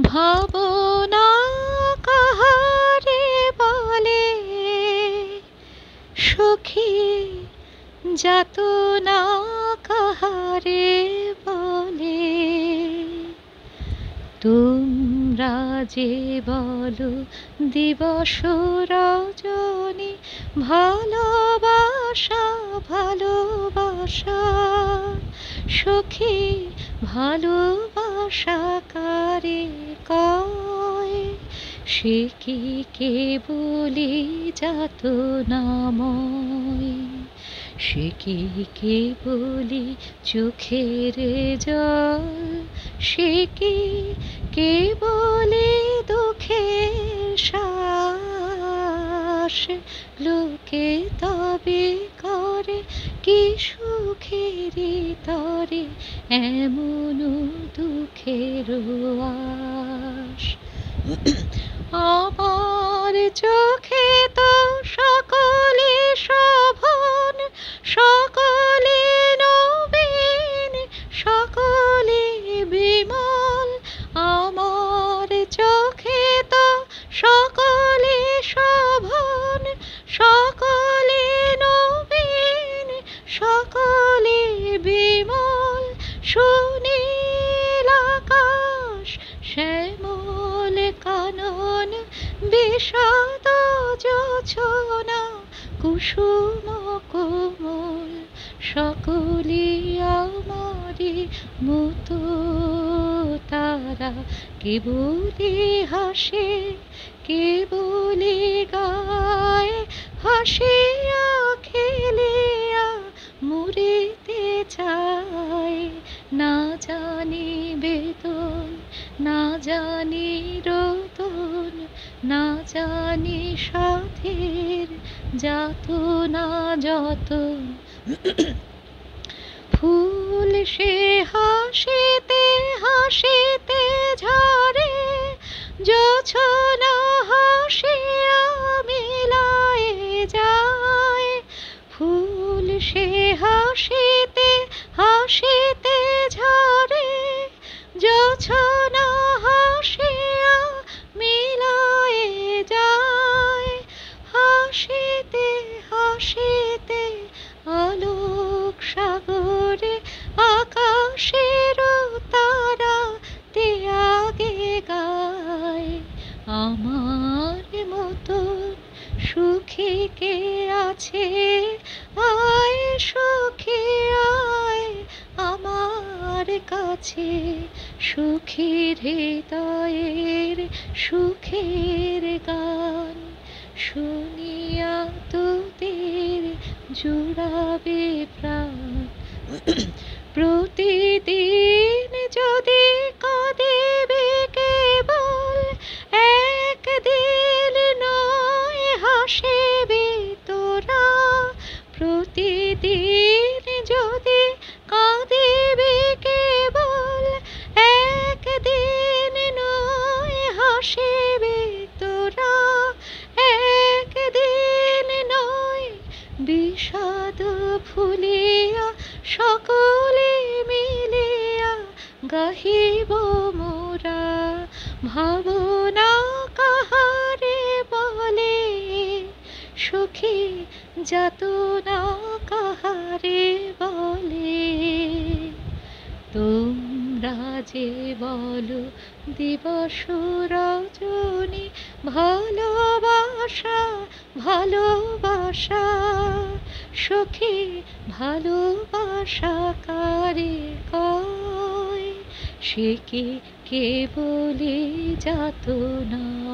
ভাবনা কাহারে বলে সখী, যাতনা কাহারে বলে। তোমরা যে বলো দিবস রজনী, ভালোবাসা ভালোবাসা সখী, ভালোবাসা কারে কয়? সে কি কেবলি যাতনাময়? সে কি কেবলি চোখের জল? সে কি কেবলি দুঃখের শ্বাস? লোকে তবে করে কি সুখেরই তরে এমন দুঃখের আশ? আমার চোখে তো সকলে শোভন, সকলে নবীন, সকলে বিমল। আমার চোখে তো সকলে শোভন, সকলে নবীন, সকলে বিমল। সুনীল আকাশ, শ্যামল কানন, বিষাদ জোছনা, কুসুম কোমল, সকলি আমারি মতো তারা। কেবলি হাসে, কেবলি গায়, হাসিয়া খেলিয়া মরিতে চায়। না জানি বেদন, না জানি রোদন, না জানি সাধের যাতনা যতন। ফুল সে হাসিতে হাসিতে ঝরে, জোছনা হাসিয়া মিলায় যায়। ফুল সে হাসিতে হাসিতে ঝরে, জোছনা হাসিয়া মিলায় যায়। হাসিতে হাসিতে আলোক সাগরে, আকাশের তারা তে আগে গায়। আমার মতন সুখী কে আছে? আয় সখী আয় আমার কাছে। সুখীর হৃদয়ের সুখের গান শুনিয়া তোদের জুড়াবে প্রাণ। প্রতিদিন যদি কাঁদিবে কেবল, একদিন নয় হাসিবি তোরা। প্রতিদিন যদি কাঁদিবে কেবল, একদিন নয় হাসিবি তোরা। একদিন নয় বিষাদ ভুলিয়া সকলে মিলিয়া গাহিব মোরা। ভাবনা কাহারে বলে সখী, যাতনা কাহারে বলে। তোমরা যে বলো দিবস রজনী, ভালোবাসা ভালোবাসা সখী, ভালোবাসা কারে কয়? সে কি কেবলি যাতনাময়?